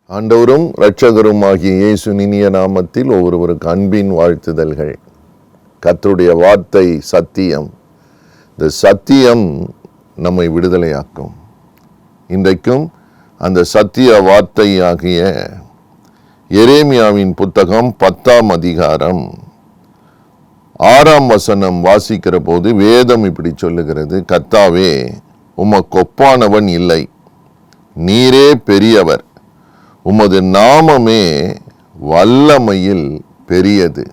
ஆண்டவரும் இரட்சகரும் ஆகிய இயேசு இனிய நாமத்தில் ஒவ்வொருவருக்கு அன்பின் வாழ்த்துதல்கள். கர்த்தருடைய வார்த்தை சத்தியம். இந்த சத்தியம் நம்மை விடுதலையாக்கும். இன்றைக்கும் அந்த சத்திய வார்த்தையாகிய எரேமியாவின் புத்தகம் 10ஆம் அதிகாரம் 6ஆம் வசனம் வாசிக்கிற போது வேதம் இப்படி சொல்லுகிறது: கர்த்தாவே, உமக்கொப்பானவன் இல்லை, நீரே பெரியவர், உமது நாமமே வல்லமையில் பெரியது.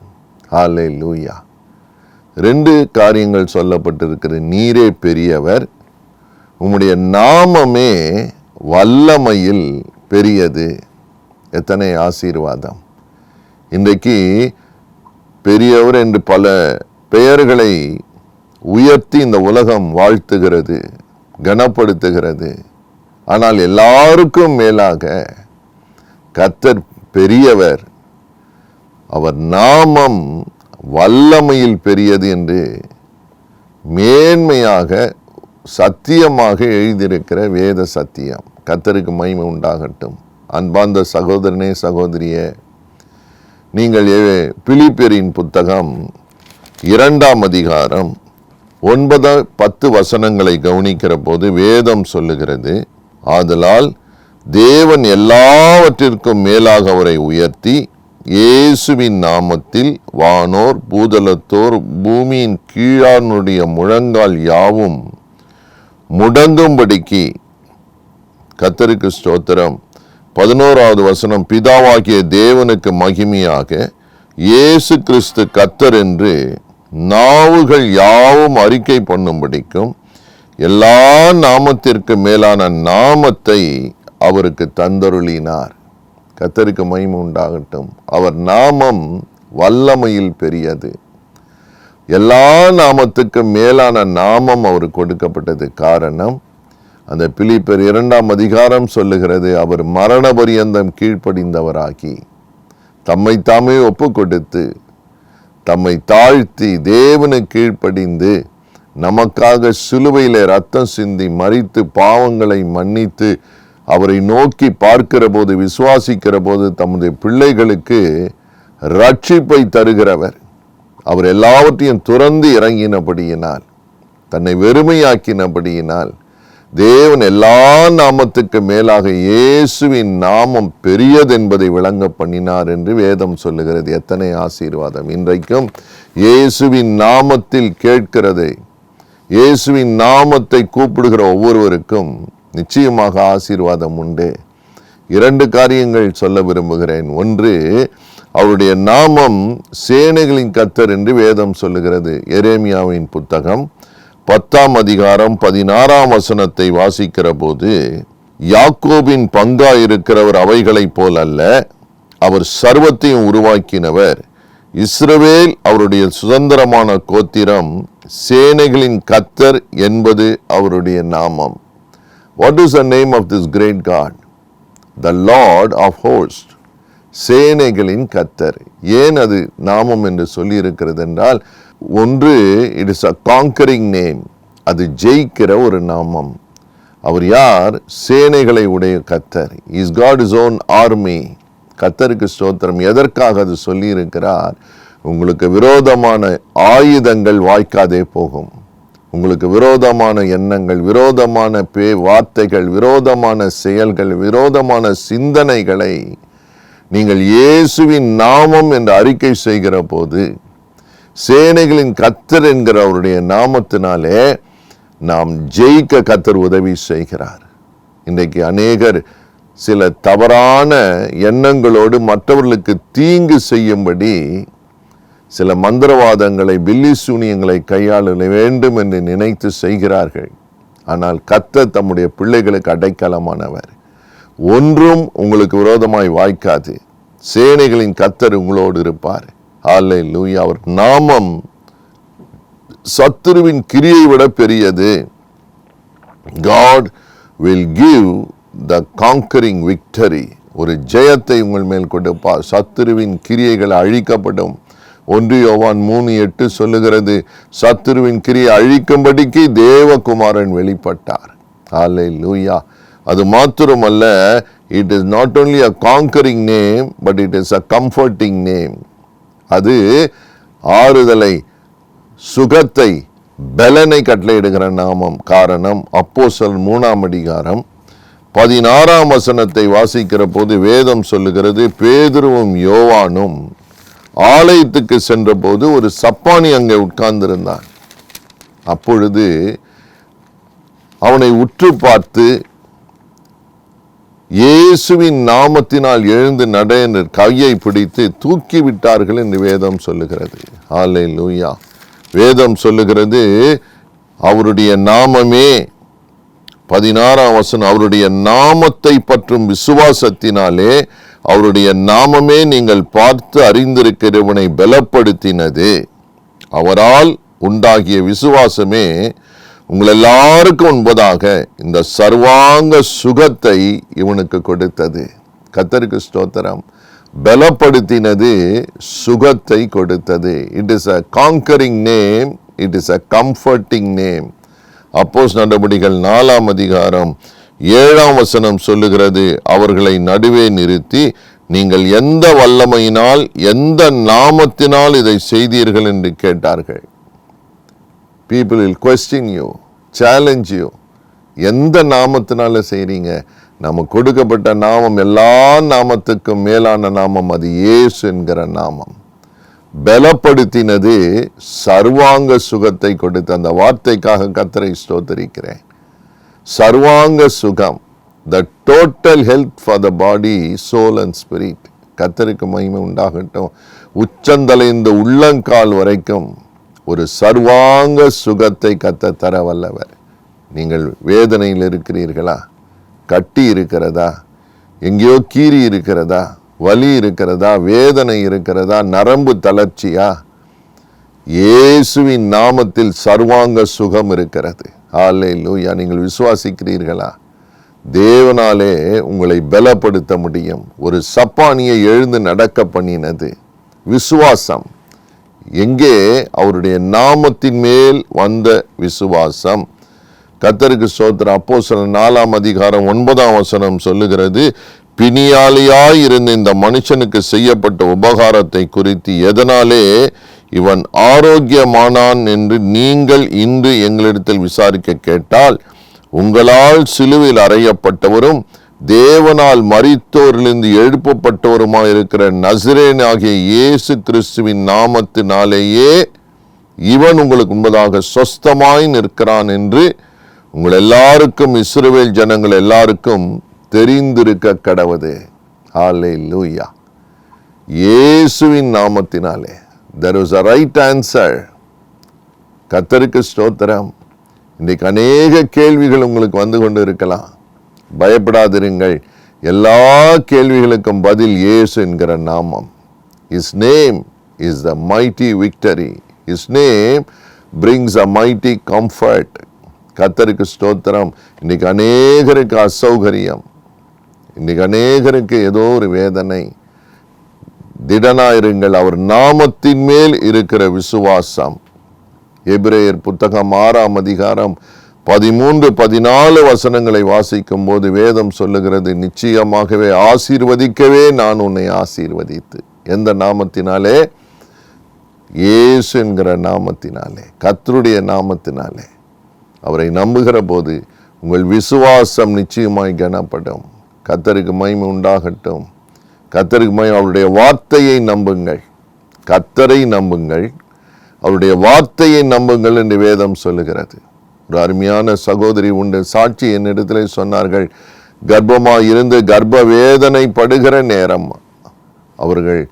ஹல்லேலூயா. 2 காரியங்கள் சொல்லப்பட்டிருக்கிறது. நீரே பெரியவர், உம்முடைய நாமமே வல்லமையில் பெரியது. எத்தனை ஆசீர்வாதம்! இன்றைக்கு பெரியவர் என்று பல பெயர்களை உயர்த்தி இந்த உலகம் வாழ்த்துகிறது, கனப்படுத்துகிறது. ஆனால் எல்லாருக்கும் மேலாக கர்த்தர் பெரியவர், அவர் நாமம் வல்லமையில் பெரியது என்று மேன்மையாக சத்தியமாக எழுதியிருக்கிற வேத சத்தியம். கர்த்தருக்கு மகிமை உண்டாகட்டும். அன்பார்ந்த சகோதரனே, சகோதரியே, நீங்கள் பிலிப்பியரின் புத்தகம் 2ஆம் அதிகாரம் 9-10 வசனங்களை கவனிக்கிற போது வேதம் சொல்லுகிறது: ஆதலால் தேவன் எல்லாவற்றிற்கும் மேலாக அவரை உயர்த்தி இயேசுவின் நாமத்தில் வானோர் பூதலத்தோர் பூமியின் கீழானுடைய முழங்கால் யாவும் முடங்கும்படிக்கு. கர்த்தருக்கு ஸ்தோத்திரம். 11வது வசனம்: பிதாவாகிய தேவனுக்கு மகிமையாக இயேசு கிறிஸ்து கர்த்தர் என்று நாவுகள் யாவும் அறிக்கை பண்ணும்படிக்கும் எல்லா நாமத்திற்கு மேலான நாமத்தை அவருக்கு தந்தருளினார். கர்த்தருக்கு மகிமை உண்டாகட்டும். அவர் நாமம் வல்லமையில் பெரியது. எல்லா நாமத்துக்கு மேலான நாமம் அவருக்கு கொடுக்கப்பட்டது. காரணம், அந்த பிலிப்பியர் 2ஆம் அதிகாரம் சொல்லுகிறது, அவர் மரண பரியந்தம் கீழ்ப்படிந்தவராகி தம்மை தாமே ஒப்பு கொடுத்து தம்மை தாழ்த்தி தேவனுக்கு கீழ்ப்படிந்து நமக்காக சிலுவையிலே ரத்தம் சிந்தி மரித்து பாவங்களை மன்னித்து அவரை நோக்கி பார்க்கிற போது, விசுவாசிக்கிற போது தம்முடைய பிள்ளைகளுக்கு ரட்சிப்பை தருகிறவர். அவர் எல்லாவற்றையும் துறந்து இறங்கினபடியினால், தன்னை வெறுமையாக்கினபடியினால் தேவன் எல்லா நாமத்துக்கு மேலாக இயேசுவின் நாமம் பெரியதென்பதை விளங்க பண்ணினார் என்று வேதம் சொல்லுகிறது. எத்தனை ஆசீர்வாதம்! இன்றைக்கும் இயேசுவின் நாமத்தில் கேட்கிறதை, இயேசுவின் நாமத்தை கூப்பிடுகிற ஒவ்வொருவருக்கும் நிச்சயமாக ஆசீர்வாதம் உண்டு. 2 காரியங்கள் சொல்ல விரும்புகிறேன். ஒன்று, அவருடைய நாமம் சேனைகளின் கர்த்தர் என்று வேதம் சொல்லுகிறது. எரேமியாவின் புத்தகம் 10ஆம் அதிகாரம் 16ஆம் வசனத்தை வாசிக்கிற போது, யாக்கோபின் பங்காயிருக்கிறவர் அவைகளைப் போல் அல்ல, அவர் சர்வத்தையும் உருவாக்கினவர், இஸ்ரவேல் அவருடைய சுதந்திரமான கோத்திரம், சேனைகளின் கர்த்தர் என்பது அவருடைய நாமம். What is the name of this great God? The Lord of hosts. சேனைகளின் கர்த்தர். ஏன் அது நாமம் என்று சொல்லி இருக்கிறது என்றால், ஒன்று, it is a conquering name, அது ஜெயிக்கிற ஒரு நாமம். அவர் யார்? சேனைகளை உடைய கர்த்தர். Is God is own army. கர்த்தருக்கு ஸ்தோத்திரம். எதற்காக அது சொல்லி இருக்கிறார்? உங்களுக்கு விரோதமான ஆயுதங்கள் வாய்க்காதே போகும். உங்களுக்கு விரோதமான எண்ணங்கள், விரோதமான வார்த்தைகள், விரோதமான செயல்கள், விரோதமான சிந்தனைகளை நீங்கள் இயேசுவின் நாமம் என்று அறிக்கை செய்கிற போது, சேனைகளின் கர்த்தர் என்கிற அவருடைய நாமத்தினாலே நாம் ஜெயிக்க கர்த்தர் உதவி செய்கிறார். இன்றைக்கு அநேகர் சில தவறான எண்ணங்களோடு மற்றவர்களுக்கு தீங்கு செய்யும்படி சில மந்திரவாதங்களை, பில்லி சூனியங்களை கையாள வேண்டும் என்று நினைத்து செய்கிறார்கள். ஆனால் கர்த்தர் தம்முடைய பிள்ளைகளுக்கு அடைக்கலமானவர். ஒன்றும் உங்களுக்கு விரோதமாய் வாய்க்காது. சேனைகளின் கர்த்தர் உங்களோடு இருப்பார். ஹல்லேலூயா. அவர் நாமம் சத்துருவின் கிரியை விட பெரியது. God will give the conquering victory. ஒரு ஜெயத்தை உங்கள் மேல் கொடுப்பார். சத்துருவின் கிரியைகள் அழிக்கப்படும். 1 யோவான் 3:8 சொல்லுகிறது, சத்துருவின் கிரியை அழிக்கும்படிக்கு தேவகுமாரன் வெளிப்பட்டார். ஹல்லேலூயா. அது மாத்திரமல்ல, It is not only a conquering name, but it is a comforting name. அது ஆறுதலை, சுகத்தை, பலனை கட்டளையிடுகிற நாமம். காரணம், அப்போஸ்தலர் 3ஆம் அதிகாரம் 16ஆம் வசனத்தை வாசிக்கிற போது வேதம் சொல்லுகிறது, பேதுருவும் யோவானும் ஆலயத்துக்கு சென்ற போது ஒரு சப்பானி அங்கே உட்கார்ந்திருந்தான். அப்பொழுது அவனை உற்று பார்த்து, இயேசுவின் நாமத்தினால் எழுந்து நட என்று கையை பிடித்து தூக்கி விட்டார்கள் என்று வேதம் சொல்லுகிறது. ஹல்லேலூயா. வேதம் சொல்லுகிறது, அவருடைய நாமமே, 16ஆம் வசனம், அவருடைய நாமத்தை பற்றும் விசுவாசத்தினாலே அவருடைய நாமமே நீங்கள் பார்த்து அறிந்திருக்கிறவனை பலப்படுத்தினது. அவரால் உண்டாகிய விசுவாசமே உங்கள் எல்லாருக்கும் முன்பதாக இந்த சர்வாங்க சுகத்தை இவனுக்கு கொடுத்தது. கர்த்தருக்கு ஸ்தோத்திரம். பலப்படுத்தினது, சுகத்தை கொடுத்தது. It is a conquering name, it is a comforting name. அப்போஸ்தலர் நடபடிகள் 4ஆம் அதிகாரம் 7ஆம் வசனம் சொல்லுகிறது, அவர்களை நடுவே நிறுத்தி, நீங்கள் எந்த வல்லமையினால் எந்த நாமத்தினால் இதை செய்தீர்கள் என்று கேட்டார்கள். People will question you, challenge you. எந்த நாமத்தினால செய்றீங்க? நமக்கு கொடுக்கப்பட்ட நாமம் எல்லா நாமத்துக்கும் மேலான நாமம், அது இயேசு என்கிற நாமம். பலப்படுத்தினது, சர்வாங்க சுகத்தை கொடுத்த அந்த வார்த்தைக்காக கர்த்தரை ஸ்தோத்திரிக்கிறேன். சர்வாங்க சுகம், the total health for the body, soul and spirit. கர்த்தருக்கு மகிமை உண்டாகட்டும். உச்சந்தலைந்த உள்ளங்கால் வரைக்கும் ஒரு சர்வாங்க சுகத்தை கர்த்தர் தர வல்லவர். நீங்கள் வேதனையில் இருக்கிறீர்களா? கட்டி இருக்கிறதா? எங்கேயோ கீறி இருக்கிறதா? வலி இருக்கிறதா? வேதனை இருக்கிறதா? நரம்பு தளர்ச்சியா? இயேசுவின் நாமத்தில் சர்வாங்க சுகம் இருக்கிறது. ஹல்லேலூயா. நீங்கள் விசுவாசிக்கிறீர்களா? தேவனாலே உங்களை பலப்படுத்த முடியும். ஒரு சப்பானியை எழுந்து நடக்க பண்ணினது விசுவாசம். எங்கே? அவருடைய நாமத்தின் மேல் வந்த விசுவாசம். கர்த்தருக்கு ஸ்தோத்திரம். அப்போஸ்தலர் 4ஆம் அதிகாரம் 9ஆம் வசனம் சொல்லுகிறது, பிணியாளியாய் இருந்த இந்த மனுஷனுக்கு செய்யப்பட்ட உபகாரத்தை குறித்து எதனாலே இவன் ஆரோக்கியமானான் என்று நீங்கள் இன்று எங்களிடத்தில் விசாரிக்க கேட்டால், உங்களால் சிலுவையில் அறையப்பட்டவரும் தேவனால் மரித்தோரிலிருந்து எழுப்பப்பட்டவருமாய் இருக்கிற நசரேயனாகிய இயேசு கிறிஸ்துவின் நாமத்தினாலேயே இவன் உங்களுக்கு முன்பதாக சொஸ்தமாய் நிற்கிறான் என்று உங்கள் எல்லாருக்கும், இஸ்ரவேல் ஜனங்கள் எல்லாருக்கும் தெரிந்திருக்க கடவது. ஹல்லேலூயா. இயேசுவின் நாமத்தினாலே. There was a right answer. கர்த்தருக்கு ஸ்தோத்திரம். இன்றைக்கு அநேக கேள்விகள் உங்களுக்கு வந்து கொண்டு இருக்கலாம். பயப்படாதிருங்கள். எல்லா கேள்விகளுக்கும் பதில் இயேசு என்கிற நாமம். His name is the mighty victory. His name brings a mighty comfort. கர்த்தருக்கு ஸ்தோத்திரம். இன்னைக்கு அநேகருக்கு அசௌகரியம், இன்னைக்கு அநேகருக்கு ஏதோ ஒரு வேதனை. திடனாயிருங்கள். அவர் நாமத்தின் மேல் இருக்கிற விசுவாசம். எபிரேயர் புத்தகம் 6ஆம் அதிகாரம் 13-14 வசனங்களை வாசிக்கும் போது வேதம் சொல்லுகிறது, நிச்சயமாகவே ஆசீர்வதிக்கவே நான் உன்னை ஆசீர்வதித்து. எந்த நாமத்தினாலே? இயேசு என்கிற நாமத்தினாலே, கர்த்தருடைய நாமத்தினாலே. அவரை நம்புகிற போது உங்கள் விசுவாசம் நிச்சயமாய் கனப்படும். கர்த்தருக்கு மகிமை உண்டாகட்டும். கர்த்தருக்கு மகிமை. அவருடைய வார்த்தையை நம்புங்கள். கர்த்தரை நம்புங்கள், அவருடைய வார்த்தையை நம்புங்கள் என்று வேதம் சொல்லுகிறது. ஒரு அருமையான சகோதரி உண்டு, சாட்சி என்னிடத்திலே சொன்னார்கள். கர்ப்பமாக இருந்து கர்ப்ப வேதனை படுகிற நேரம் அவர்கள்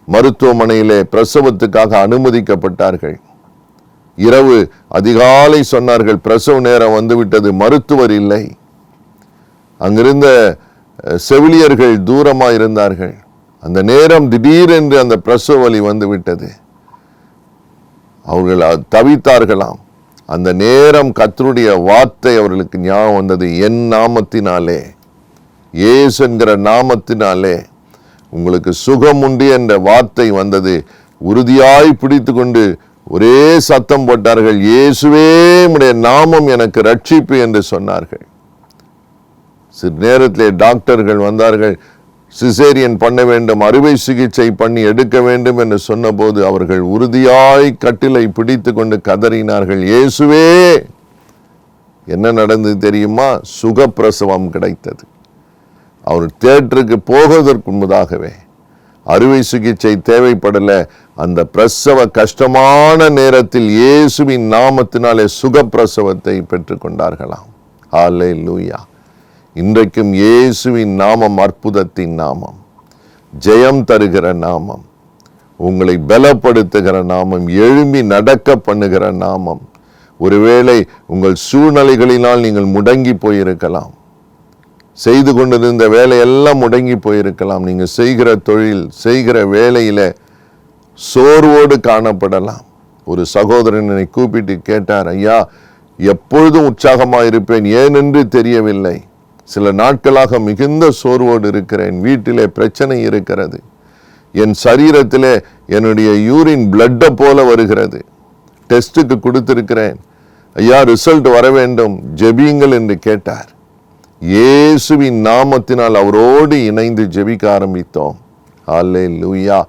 மருத்துவமனையிலே பிரசவத்துக்காக அனுமதிக்கப்பட்டார்கள். இரவு அதிகாலை சொன்னார்கள், பிரசவ நேரம் வந்துவிட்டது, மருத்துவர் இல்லை. அங்கிருந்த செவிலியர்கள் தூரமாக இருந்தார்கள். அந்த நேரம் திடீரென்று அந்த பிரசவ வலி வந்துவிட்டது. அவர்கள் தவித்தார்களாம். அந்த நேரம் கர்த்தருடைய வார்த்தை அவர்களுக்கு ஞாபகம் வந்தது. என் நாமத்தினாலே, இயேசு என்கிற நாமத்தினாலே உங்களுக்கு சுகம் உண்டு என்ற வார்த்தை வந்தது. உறுதியாய் பிடித்து கொண்டு ஒரே சத்தம் போட்டார்கள், இயேசுவே உம்முடைய நாமம் எனக்கு ரட்சிப்பு என்று சொன்னார்கள். சிறு நேரத்திலே டாக்டர்கள் வந்தார்கள், சிசேரியன் பண்ண வேண்டும், அறுவை சிகிச்சை பண்ணி எடுக்க வேண்டும் என்று சொன்னபோது அவர்கள் உறுதியாய் கட்டிலை பிடித்து கொண்டு கதறினார்கள், இயேசுவே. என்ன நடந்தது தெரியுமா? சுகப்பிரசவம் கிடைத்தது. அவர் தியேட்டருக்கு போவதற்கு முன்பதாகவே அறுவை சிகிச்சை தேவைப்படல. அந்த பிரசவ கஷ்டமான நேரத்தில் இயேசுவின் நாமத்தினாலே சுகப்பிரசவத்தை பெற்றுக் கொண்டார்களாம். ஹல்லேலூயா. இன்றைக்கும் இயேசுவின் நாமம் அற்புதத்தின் நாமம், ஜெயம் தருகிற நாமம், உங்களை பலப்படுத்துகிற நாமம், எழும்பி நடக்க பண்ணுகிற நாமம். ஒருவேளை உங்கள் சூழ்நிலைகளினால் நீங்கள் முடங்கி போயிருக்கலாம், செய்து கொண்டிருந்த வேலையெல்லாம் முடங்கி போயிருக்கலாம், நீங்கள் செய்கிற தொழில் செய்கிற வேலையில சோர்வோடு காணப்படலாம். ஒரு சகோதரன் என்னை கூப்பிட்டு கேட்டார், ஐயா எப்பொழுதும் உற்சாகமாக இருப்பேன், ஏனென்று தெரியவில்லை, சில நாட்களாக மிகுந்த சோர்வோடு இருக்கிறேன், வீட்டிலே பிரச்சனை இருக்கிறது, என் சரீரத்திலே என்னுடைய யூரின் பிளட்டை போல வருகிறது, டெஸ்ட்டுக்கு கொடுத்திருக்கிறேன், ஐயா ரிசல்ட் வர வேண்டும், ஜெபியுங்கள் என்று கேட்டார். இயேசுவின் நாமத்தினால் அவரோடு இணைந்து ஜெபிக்க ஆரம்பித்தோம். ஹல்லேலூயா.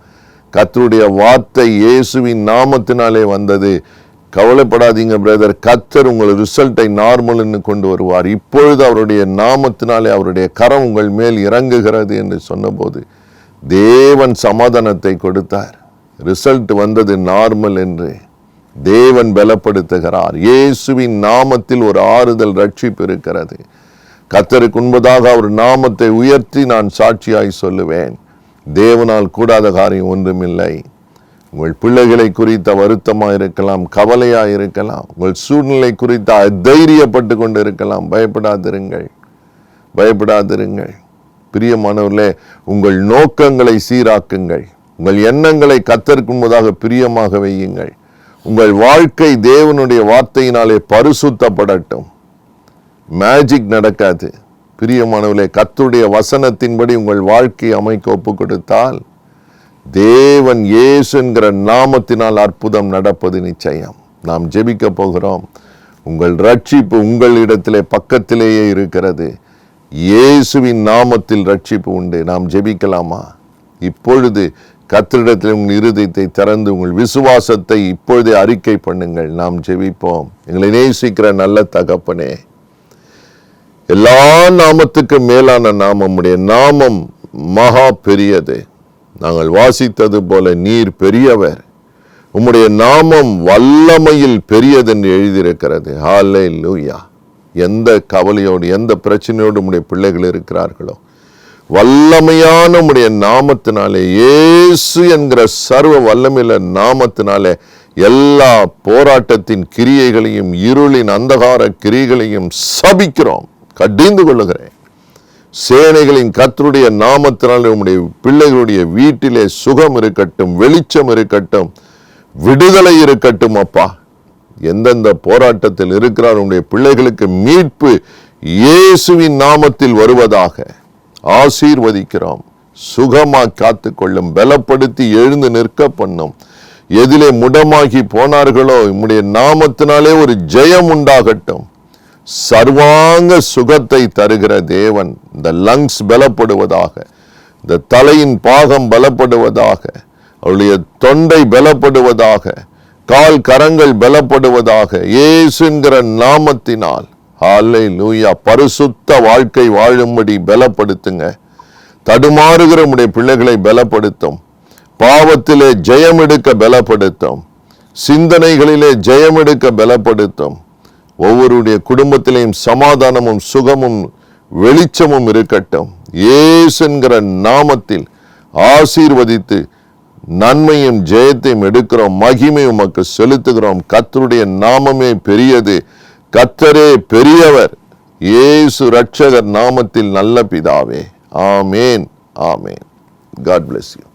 கர்த்தருடைய வார்த்தை இயேசுவின் நாமத்தினாலே வந்தது. கவலைப்படாதீங்க பிரதர், கர்த்தர் உங்கள் ரிசல்ட்டை நார்மல்னு கொண்டு வருவார், இப்பொழுது அவருடைய நாமத்தினாலே அவருடைய கரம் உங்கள் மேல் இறங்குகிறது என்று சொன்னபோது தேவன் சமாதானத்தை கொடுத்தார். ரிசல்ட் வந்தது நார்மல் என்று. தேவன் பலப்படுத்துகிறார். இயேசுவின் நாமத்தில் ஒரு ஆறுதல், ரட்சிப்பு இருக்கிறது. கர்த்தருக்கு உண்பதாக அவர் நாமத்தை உயர்த்தி நான் சாட்சியாய் சொல்லுவேன். தேவனால் கூடாத காரியம் ஒன்றுமில்லை. உங்கள் பிள்ளைகளை குறித்த வருத்தமாக இருக்கலாம், கவலையாக இருக்கலாம், உங்கள் சூழ்நிலை குறித்த தைரியப்பட்டு கொண்டு இருக்கலாம். பயப்படாதிருங்கள், பயப்படாதிருங்கள். பிரியமானவர்களே, உங்கள் நோக்கங்களை சீராக்குங்கள், உங்கள் எண்ணங்களை கர்த்தருக்கு முன்பதாக பிரியமாக வையுங்கள். உங்கள் வாழ்க்கை தேவனுடைய வார்த்தையினாலே பரிசுத்தப்படட்டும். மேஜிக் நடக்காது. பிரியமானவர்களே, கர்த்தருடைய வசனத்தின்படி உங்கள் வாழ்க்கை அமைக்க ஒப்பு கொடுத்தால் தேவன் இயேசு என்கிற நாமத்தினால் அற்புதம் நடப்பது நிச்சயம். நாம் ஜெபிக்க போகிறோம். உங்கள் ரட்சிப்பு உங்களிடத்திலே பக்கத்திலேயே இருக்கிறது. இயேசுவின் நாமத்தில் ரட்சிப்பு உண்டு. நாம் ஜெபிக்கலாமா? இப்பொழுது கர்த்தரிடத்தில் உங்கள் இருதயத்தை திறந்து உங்கள் விசுவாசத்தை இப்பொழுதே அறிக்கை பண்ணுங்கள். நாம் ஜெபிப்போம். எங்களை நேசிக்கிற நல்ல தகப்பனே, எல்லா நாமத்துக்கும் மேலான நாமம் உம்முடைய நாமம் மகா பெரியது. நாங்கள் வாசித்தது போல நீர் பெரியவர், உம்முடைய நாமம் வல்லமையில் பெரியது என்று எழுதியிருக்கிறது. ஹல்லேலூயா. எந்த கவலையோடு எந்த பிரச்சனையோடு உம்முடைய பிள்ளைகள் இருக்கிறார்களோ, வல்லமையான உம்முடைய நாமத்தினாலே, இயேசு என்கிற சர்வ வல்லமையுள்ள நாமத்தினாலே எல்லா போராட்டத்தின் கிரியைகளையும் இருளின் அந்தகார கிரியைகளையும் சபிக்கிறோம், கடிந்து கொள்ளுகிறேன். சேனைகளின் கர்த்தருடைய நாமத்தினாலே உம்முடைய பிள்ளைகளுடைய வீட்டிலே சுகம் இருக்கட்டும், வெளிச்சம் இருக்கட்டும், விடுதலை இருக்கட்டும். அப்பா, எந்தெந்த போராட்டத்தில் இருக்கிறார் உம்முடைய பிள்ளைகளுக்கு மீட்பு இயேசுவின் நாமத்தில் வருவதாக ஆசீர்வதிக்கிறோம். சுகமா காத்து கொள்ளும், பலப்படுத்தி எழுந்து நிற்க பண்ணும். எதிலே முடமாகி போனார்களோ உம்முடைய நாமத்தினாலே ஒரு ஜெயம் உண்டாகட்டும். சர்வாங்க சுகத்தை தருகிற தேவன், இந்த லங்ஸ் பலப்படுவதாக, இந்த தலையின் பாகம் பலப்படுவதாக, அவருடைய தொண்டை பலப்படுவதாக, கால் கரங்கள் பலப்படுவதாக, இயேசுங்கிற நாமத்தினால். ஹல்லேலூயா. பரிசுத்த வாழ்க்கை வாழும்படி பலப்படுத்துங்க. தடுமாறுகிற உம்முடைய பிள்ளைகளை பலப்படுத்தும். பாவத்திலே ஜெயம் எடுக்க பலப்படுத்தும். சிந்தனைகளிலே ஜெயம் எடுக்க பலப்படுத்தும். ஒவ்வொருடைய குடும்பத்திலேயும் சமாதானமும் சுகமும் வெளிச்சமும் இருக்கட்டும். இயேசு என்கிற நாமத்தில் ஆசீர்வதித்து நன்மையும் ஜெயத்தையும் எடுக்கிறோம். மகிமை உமக்கு செலுத்துகிறோம். கர்த்தருடைய நாமமே பெரியது. கர்த்தரே பெரியவர். இயேசு ரட்சகர் நாமத்தில் நல்ல பிதாவே. ஆமேன், ஆமேன். God bless you.